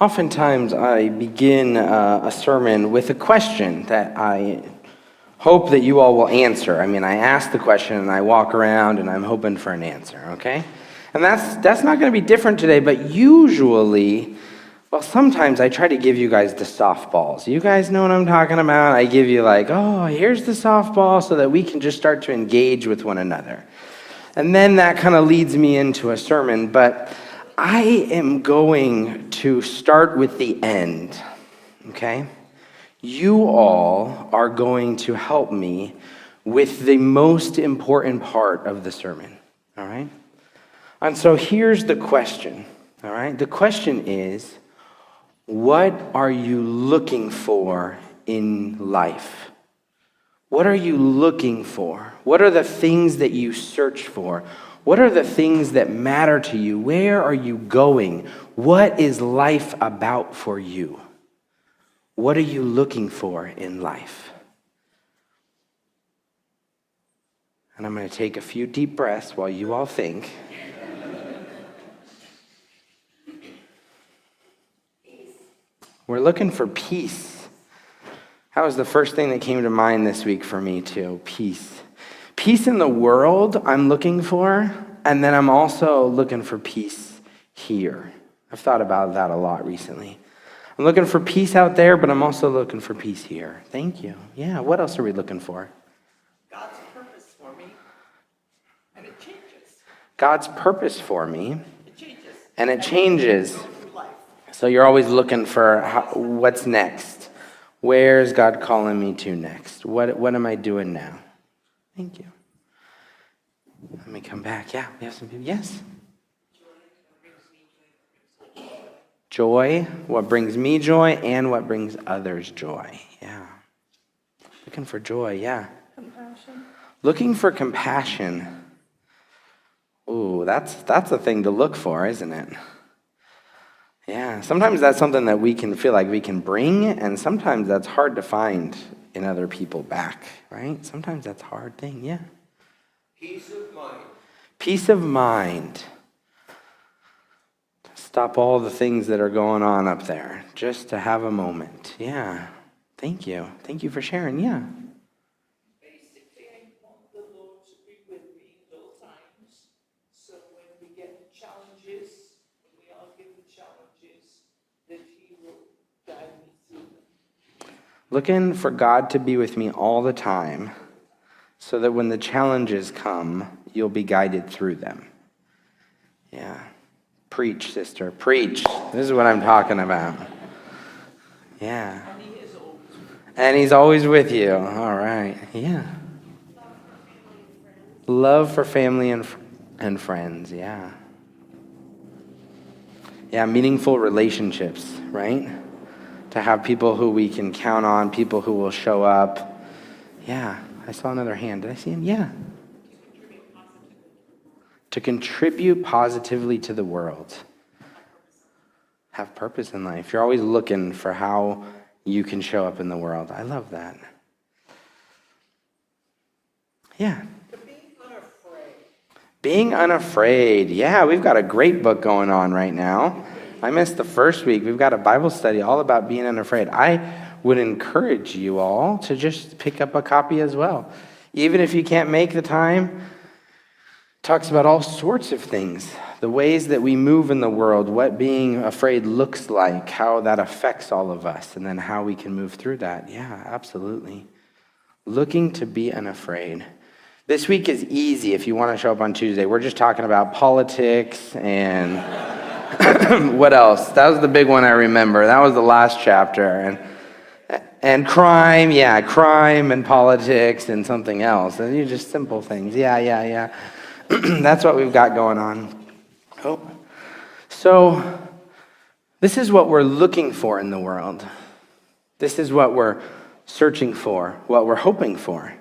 Oftentimes, I begin a sermon with a question that I hope that you all will answer. I ask the question and I walk around and I'm hoping for an answer, okay? And that's not going to be different today, but usually, sometimes I try to give you guys the softballs. You guys know what I'm talking about? I give you here's the softball so that we can just start to engage with one another. And then that kind of leads me into a sermon, but I am going to start with the end, okay? You all are going to help me with the most important part of the sermon, all right? And so here's the question, all right? The question is, what are you looking for in life? What are you looking for? What are the things that you search for? What are the things that matter to you? Where are you going? What is life about for you? What are you looking for in life? And I'm going to take a few deep breaths while you all think. We're looking for peace. That was the first thing that came to mind this week for me too, peace. Peace in the world I'm looking for, and then I'm also looking for peace here. I've thought about that a lot recently. I'm looking for peace out there, but I'm also looking for peace here. Thank you. Yeah, what else are we looking for? God's purpose for me, and it changes. God's purpose for me, It changes. and it changes. Go through life. So you're always looking for what's next. Where's God calling me to next? What am I doing now? Thank you. Let me come back. Yeah, we have some people. Yes? Joy, what brings me joy and what brings others joy. Yeah. Looking for joy, yeah. Compassion. Looking for compassion. Ooh, that's a thing to look for, isn't it? Yeah, sometimes that's something that we can feel like we can bring, and sometimes that's hard to find in other people back, right? Sometimes that's a hard thing, yeah. Peace of mind. Peace of mind. Stop all the things that are going on up there, just to have a moment. Yeah, thank you. Thank you for sharing, yeah. Basically, I want the Lord to be with me at all times. So when we get challenges, when we all get the challenges, that He will guide me through them. Looking for God to be with me all the time so that when the challenges come, you'll be guided through them. Yeah. Preach, sister. Preach. This is what I'm talking about. Yeah. And He is always with me. And He's always with you. All right. Yeah. Love for family and friends. Yeah. Yeah, meaningful relationships, right? To have people who we can count on, people who will show up. Yeah, I saw another hand. Did I see him? Yeah. To contribute positively to the world. Have purpose in life. You're always looking for how you can show up in the world. I love that. Yeah. To be unafraid. Being unafraid. Yeah, we've got a great book going on right now. I missed the first week. We've got a Bible study all about being unafraid. I would encourage you all to just pick up a copy as well. Even if you can't make the time, it talks about all sorts of things. The ways that we move in the world, what being afraid looks like, how that affects all of us, and then how we can move through that. Yeah, absolutely. Looking to be unafraid. This week is easy if you want to show up on Tuesday. We're just talking about politics and... what else? That was the big one I remember. That was the last chapter. And crime, yeah, crime and politics and something else. And these are just simple things. Yeah. That's what we've got going on. Oh. So, this is what we're looking for in the world. This is what we're searching for, what we're hoping for.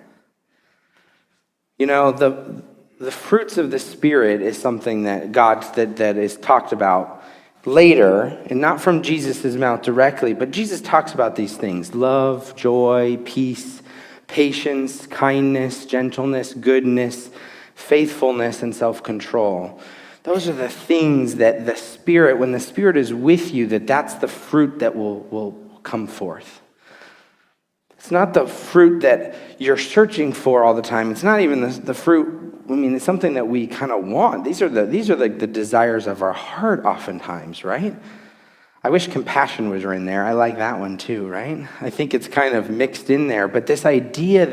You know, the fruits of the Spirit is something that that is talked about later, and not from Jesus' mouth directly, but Jesus talks about these things: love, joy, peace, patience, kindness, gentleness, goodness, faithfulness, and self-control. Those are the things that the Spirit, when the Spirit is with you, that's the fruit that will come forth. It's not the fruit that you're searching for all the time. It's not even the fruit, it's something that we kind of want. These are like the desires of our heart oftentimes, right? I wish compassion was in there. I like that one too, right? I think it's kind of mixed in there. But this idea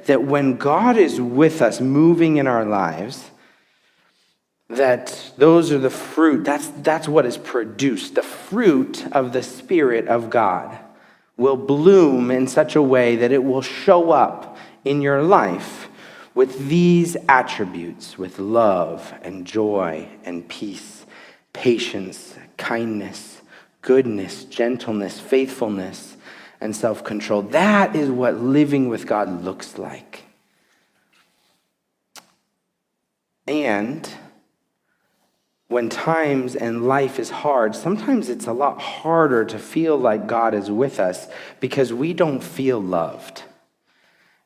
that when God is with us, moving in our lives, that those are the fruit, that's what is produced. The fruit of the Spirit of God will bloom in such a way that it will show up in your life with these attributes, with love and joy and peace, patience, kindness, goodness, gentleness, faithfulness, and self-control. That is what living with God looks like. And when times and life is hard, sometimes it's a lot harder to feel like God is with us because we don't feel loved,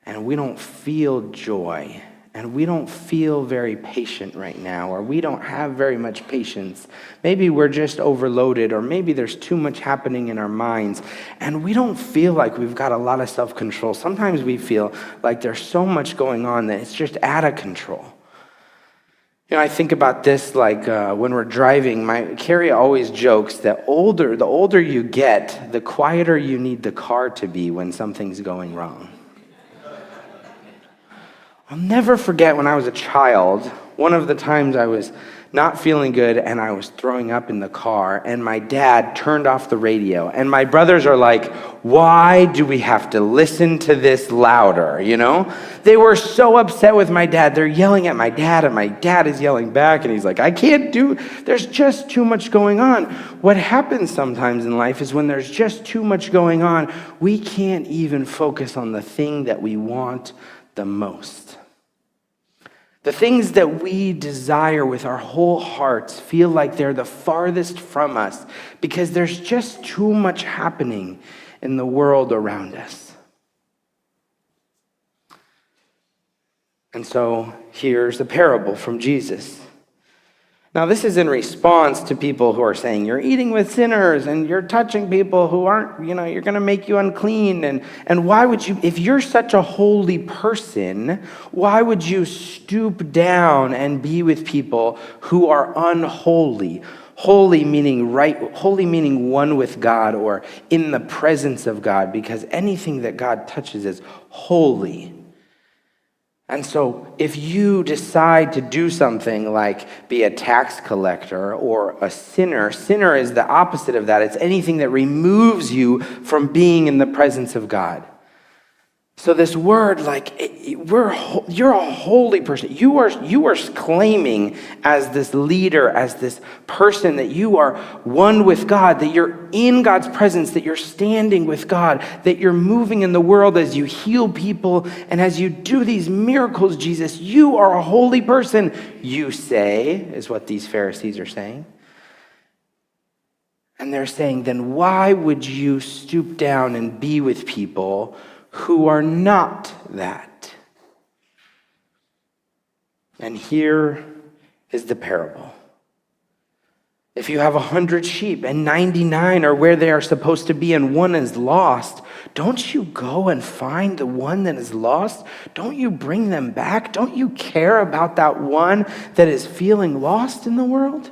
and we don't feel joy, and we don't feel very patient right now, or we don't have very much patience. Maybe we're just overloaded, or maybe there's too much happening in our minds, and we don't feel like we've got a lot of self-control. Sometimes we feel like there's so much going on that it's just out of control. I think about this like when we're driving. Carrie always jokes that the older you get, the quieter you need the car to be when something's going wrong. I'll never forget when I was a child, one of the times I was not feeling good and I was throwing up in the car, and my dad turned off the radio, and my brothers are like, why do we have to listen to this louder, They were so upset with my dad. They're yelling at my dad, and my dad is yelling back, and he's like, there's just too much going on. What happens sometimes in life is when there's just too much going on, we can't even focus on the thing that we want the most. The things that we desire with our whole hearts feel like they're the farthest from us because there's just too much happening in the world around us. And so here's a parable from Jesus. Now, this is in response to people who are saying, you're eating with sinners and you're touching people who aren't, you're going to make you unclean. And why would you, if you're such a holy person, why would you stoop down and be with people who are unholy? Holy meaning right, holy meaning one with God or in the presence of God, because anything that God touches is holy. And so if you decide to do something like be a tax collector or a sinner is the opposite of that. It's anything that removes you from being in the presence of God. So this word, you're a holy person. You are claiming as this leader, as this person that you are one with God, that you're in God's presence, that you're standing with God, that you're moving in the world as you heal people and as you do these miracles, Jesus. You are a holy person, you say, is what these Pharisees are saying. And they're saying, then why would you stoop down and be with people who are not that? And here is the parable. If you have 100 sheep and 99 are where they are supposed to be and one is lost, don't you go and find the one that is lost? Don't you bring them back? Don't you care about that one that is feeling lost in the world?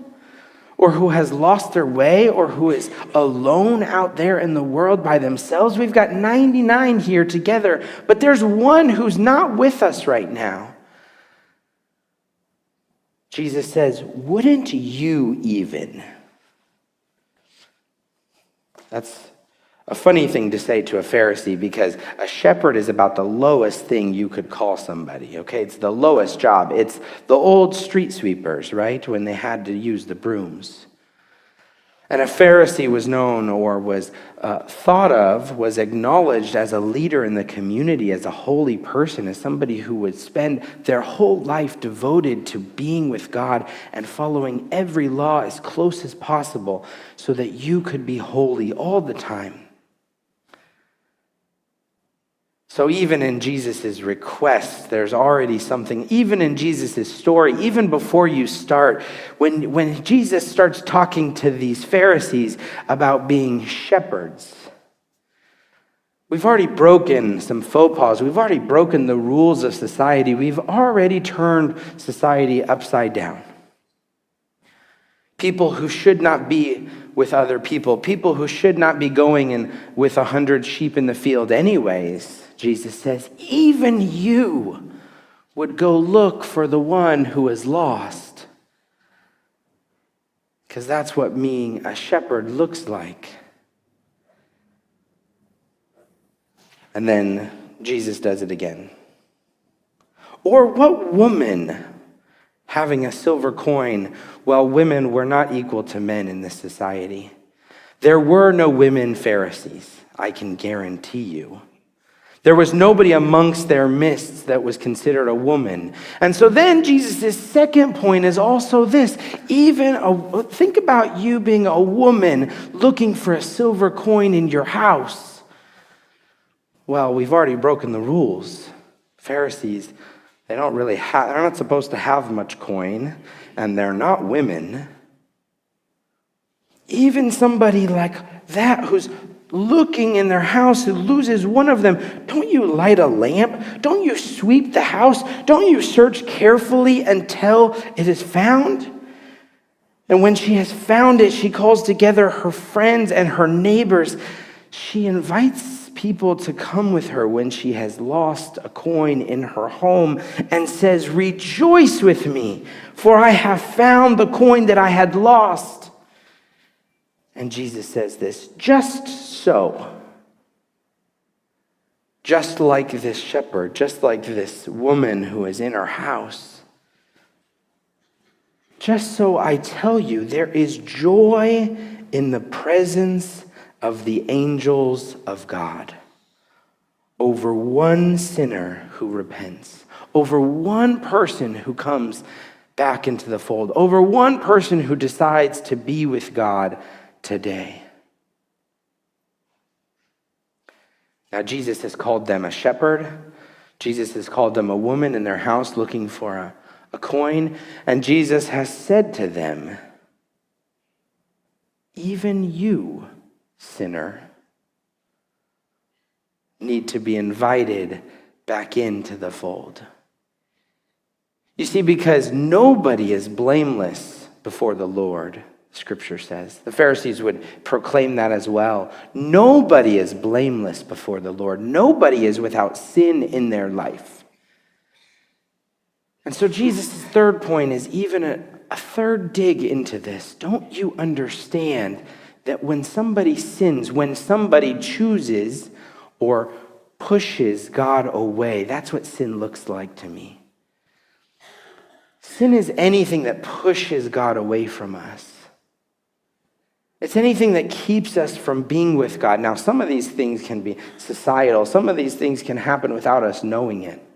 Or who has lost their way, or who is alone out there in the world by themselves? We've got 99 here together, but there's one who's not with us right now. Jesus says, wouldn't you even? That's a funny thing to say to a Pharisee, because a shepherd is about the lowest thing you could call somebody, okay? It's the lowest job. It's the old street sweepers, right? When they had to use the brooms. And a Pharisee was known or was thought of, was acknowledged as a leader in the community, as a holy person, as somebody who would spend their whole life devoted to being with God and following every law as close as possible so that you could be holy all the time. So even in Jesus' request, there's already something, even in Jesus' story, even before you start, when Jesus starts talking to these Pharisees about being shepherds, we've already broken some faux pas. We've already broken the rules of society. We've already turned society upside down. People who should not be with other people who should not be going in with 100 sheep in the field anyways. Jesus says, even you would go look for the one who is lost. Because that's what being a shepherd looks like. And then Jesus does it again. Or what woman having a silver coin, while women were not equal to men in this society? There were no women Pharisees, I can guarantee you. There was nobody amongst their midst that was considered a woman. And so then Jesus' second point is also this. Think about you being a woman looking for a silver coin in your house. Well, we've already broken the rules. Pharisees, they're not supposed to have much coin, and they're not women. Even somebody like that who's looking in their house, who loses one of them, don't you light a lamp? Don't you sweep the house? Don't you search carefully until it is found? And when she has found it, she calls together her friends and her neighbors. She invites people to come with her when she has lost a coin in her home and says, "Rejoice with me, for I have found the coin that I had lost." And Jesus says this, just so, just like this shepherd, just like this woman who is in her house, just so I tell you, there is joy in the presence of the angels of God over one sinner who repents, over one person who comes back into the fold, over one person who decides to be with God today. Now, Jesus has called them a shepherd. Jesus has called them a woman in their house looking for a coin. And Jesus has said to them, even you, sinner, need to be invited back into the fold. You see, because nobody is blameless before the Lord, Scripture says. The Pharisees would proclaim that as well. Nobody is blameless before the Lord. Nobody is without sin in their life. And so Jesus' third point is even a third dig into this. Don't you understand that when somebody sins, when somebody chooses or pushes God away, that's what sin looks like to me. Sin is anything that pushes God away from us. It's anything that keeps us from being with God. Now, some of these things can be societal. Some of these things can happen without us knowing it.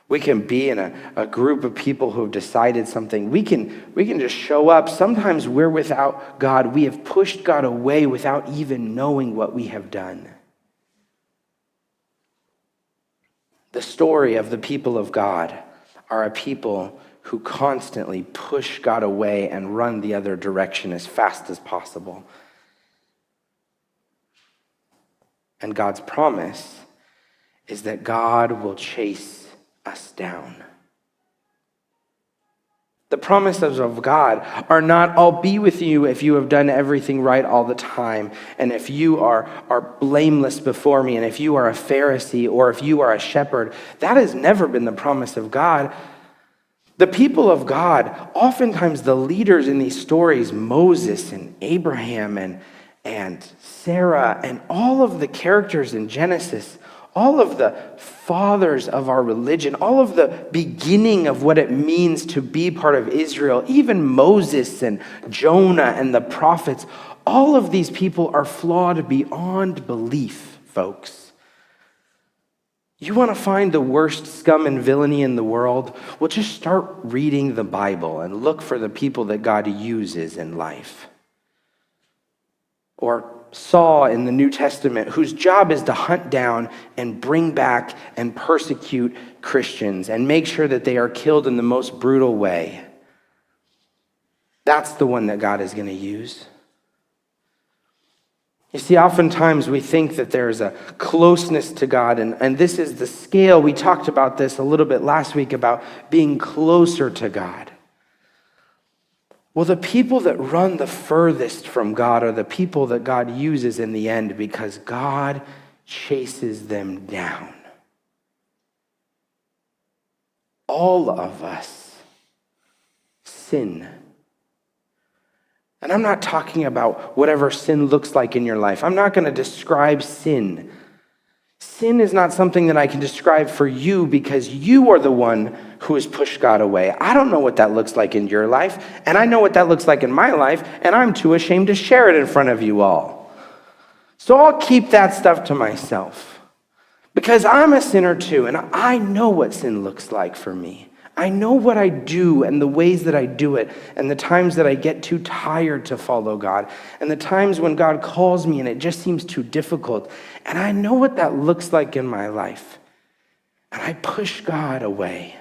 We can be in a group of people who have decided something. We can just show up. Sometimes we're without God. We have pushed God away without even knowing what we have done. The story of the people of God are a people who constantly push God away and run the other direction as fast as possible. And God's promise is that God will chase us down. The promises of God are not, I'll be with you if you have done everything right all the time, and if you are blameless before me, and if you are a Pharisee, or if you are a shepherd. That has never been the promise of God. The people of God, oftentimes the leaders in these stories, Moses and Abraham and Sarah and all of the characters in Genesis, all of the fathers of our religion, all of the beginning of what it means to be part of Israel, even Moses and Jonah and the prophets, all of these people are flawed beyond belief, folks. You want to find the worst scum and villainy in the world? Well, just start reading the Bible and look for the people that God uses in life. Or Saul in the New Testament, whose job is to hunt down and bring back and persecute Christians and make sure that they are killed in the most brutal way. That's the one that God is going to use. You see, oftentimes we think that there's a closeness to God, and this is the scale. We talked about this a little bit last week about being closer to God. Well, the people that run the furthest from God are the people that God uses in the end because God chases them down. All of us sin. And I'm not talking about whatever sin looks like in your life. I'm not going to describe sin. Sin is not something that I can describe for you because you are the one who has pushed God away. I don't know what that looks like in your life, and I know what that looks like in my life, and I'm too ashamed to share it in front of you all. So I'll keep that stuff to myself because I'm a sinner too, and I know what sin looks like for me. I know what I do and the ways that I do it and the times that I get too tired to follow God and the times when God calls me and it just seems too difficult. And I know what that looks like in my life. And I push God away.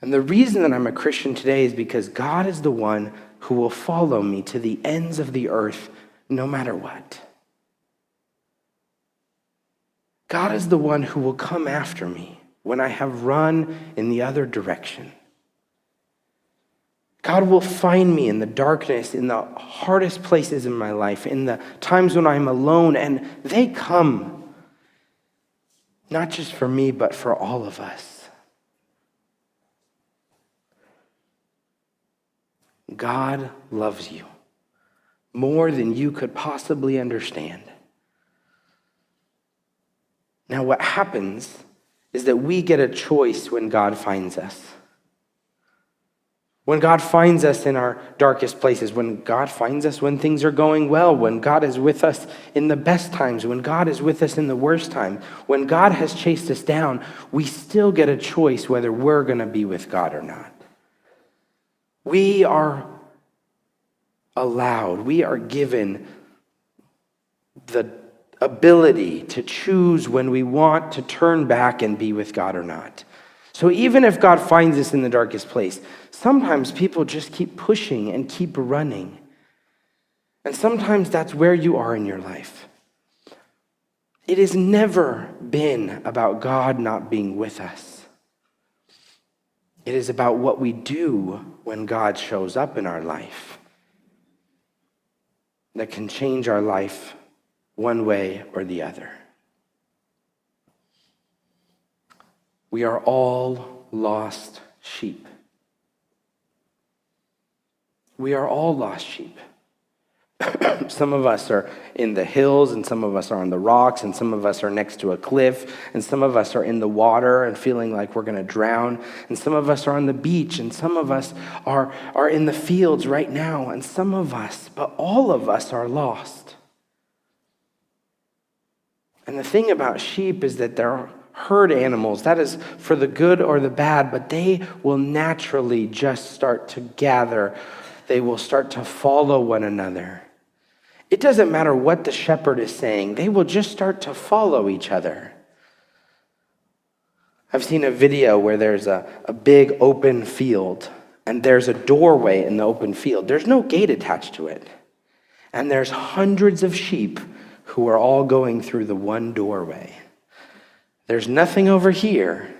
And the reason that I'm a Christian today is because God is the one who will follow me to the ends of the earth no matter what. God is the one who will come after me when I have run in the other direction. God will find me in the darkness, in the hardest places in my life, in the times when I'm alone, and they come, not just for me, but for all of us. God loves you more than you could possibly understand. Now, what happens is that we get a choice when God finds us. When God finds us in our darkest places, when God finds us when things are going well, when God is with us in the best times, when God is with us in the worst time, when God has chased us down, we still get a choice whether we're going to be with God or not. We are allowed, we are given the ability to choose when we want to turn back and be with God or not. So even if God finds us in the darkest place, sometimes people just keep pushing and keep running. And sometimes that's where you are in your life. It has never been about God not being with us. It is about what we do when God shows up in our life that can change our life one way or the other. We are all lost sheep. We are all lost sheep. Some of us are in the hills, and some of us are on the rocks, and some of us are next to a cliff, and some of us are in the water and feeling like we're going to drown, and some of us are on the beach, and some of us are in the fields right now, and some of us, but all of us are lost. And the thing about sheep is that they're herd animals. That is for the good or the bad, but they will naturally just start to gather. They will start to follow one another. It doesn't matter what the shepherd is saying. They will just start to follow each other. I've seen a video where there's a big open field, and there's a doorway in the open field. There's no gate attached to it. And there's hundreds of sheep who are all going through the one doorway. There's nothing over here,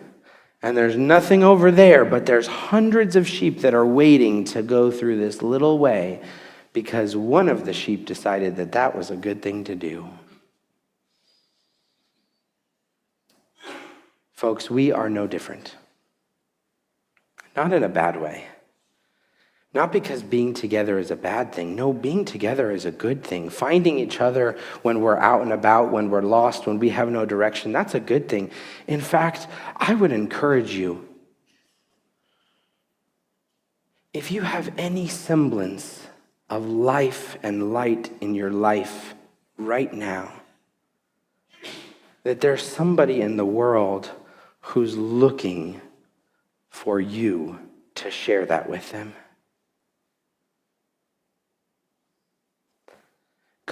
and there's nothing over there, but there's hundreds of sheep that are waiting to go through this little way because one of the sheep decided that that was a good thing to do. Folks, we are no different. Not in a bad way. Not because being together is a bad thing. No, being together is a good thing. Finding each other when we're out and about, when we're lost, when we have no direction, that's a good thing. In fact, I would encourage you, if you have any semblance of life and light in your life right now, that there's somebody in the world who's looking for you to share that with them.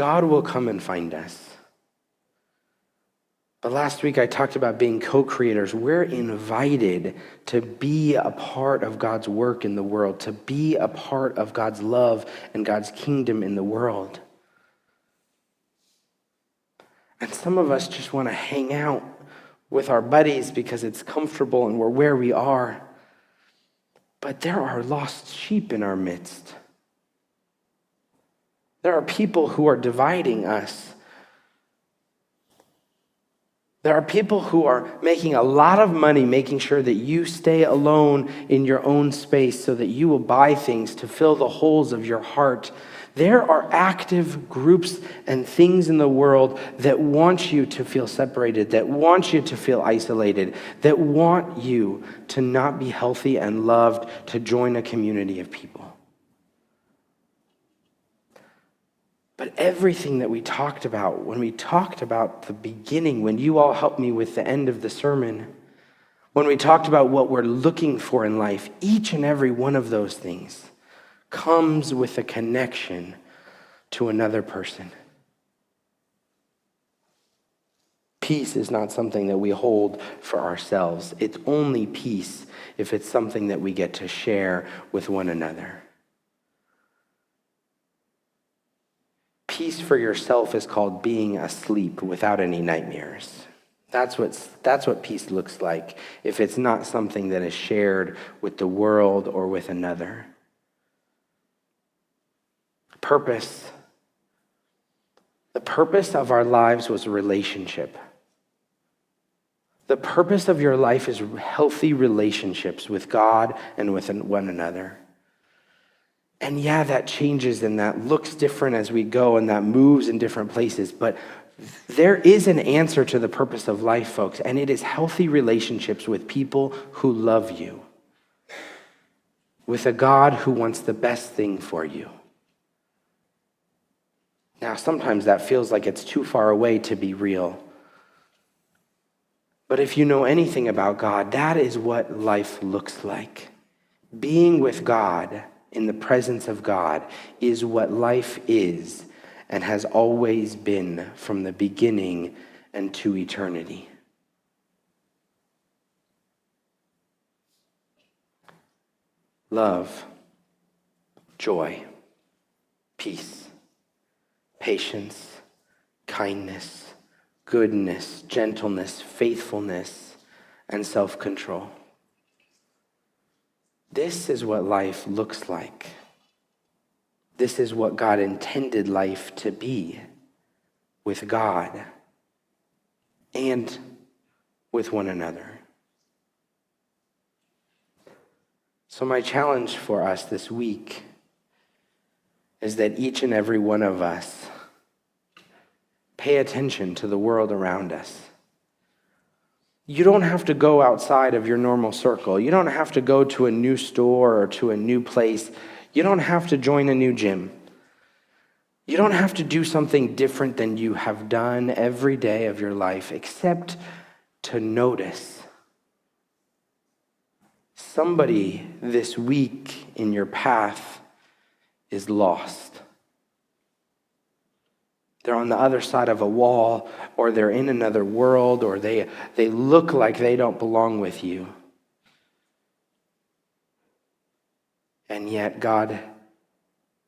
God will come and find us. But last week I talked about being co-creators. We're invited to be a part of God's work in the world, to be a part of God's love and God's kingdom in the world. And some of us just want to hang out with our buddies because it's comfortable and we're where we are. But there are lost sheep in our midst. There are people who are dividing us. There are people who are making a lot of money making sure that you stay alone in your own space so that you will buy things to fill the holes of your heart. There are active groups and things in the world that want you to feel separated, that want you to feel isolated, that want you to not be healthy and loved, to join a community of people. But everything that we talked about, when we talked about the beginning, when you all helped me with the end of the sermon, when we talked about what we're looking for in life, each and every one of those things comes with a connection to another person. Peace is not something that we hold for ourselves. It's only peace if it's something that we get to share with one another. Peace for yourself is called being asleep without any nightmares. That's what peace looks like if it's not something that is shared with the world or with another. Purpose. The purpose of our lives was relationship. The purpose of your life is healthy relationships with God and with one another. And yeah, that changes and that looks different as we go and that moves in different places. But there is an answer to the purpose of life, folks, and it is healthy relationships with people who love you, with a God who wants the best thing for you. Now, sometimes that feels like it's too far away to be real. But if you know anything about God, that is what life looks like. Being with God, in the presence of God, is what life is and has always been from the beginning and to eternity. Love, joy, peace, patience, kindness, goodness, gentleness, faithfulness, and self-control. This is what life looks like. This is what God intended life to be, with God and with one another. So my challenge for us this week is that each and every one of us pay attention to the world around us. You don't have to go outside of your normal circle. You don't have to go to a new store or to a new place. You don't have to join a new gym. You don't have to do something different than you have done every day of your life, except to notice somebody this week in your path is lost. They're on the other side of a wall, or they're in another world, or they look like they don't belong with you. And yet God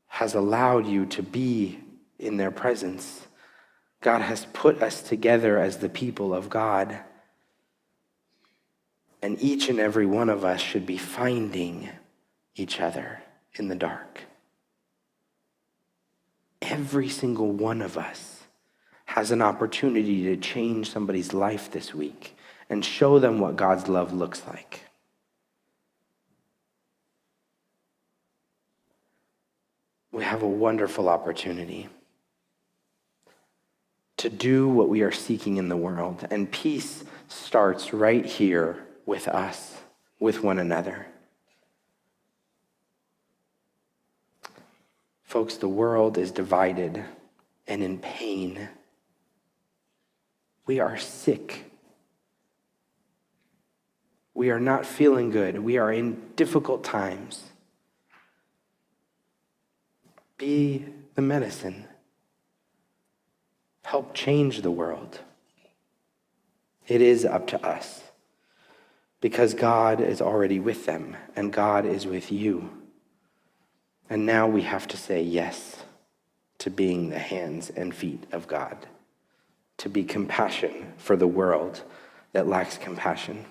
has allowed you to be in their presence. God has put us together as the people of God. And each and every one of us should be finding each other in the dark. Every single one of us has an opportunity to change somebody's life this week and show them what God's love looks like. We have a wonderful opportunity to do what we are seeking in the world. And peace starts right here with us, with one another. Folks, the world is divided and in pain. We are sick. We are not feeling good. We are in difficult times. Be the medicine. help change the world. It is up to us, because God is already with them and God is with you. And now we have to say yes to being the hands and feet of God, to be compassion for the world that lacks compassion,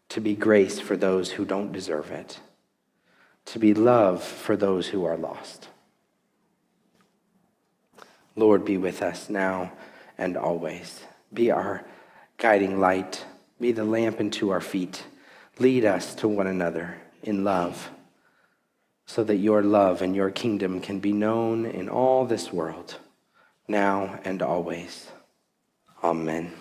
to be grace for those who don't deserve it, to be love for those who are lost. Lord, be with us now and always. Be our guiding light. Be the lamp unto our feet. Lead us to one another in love, so that your love and your kingdom can be known in all this world, now and always. Amen.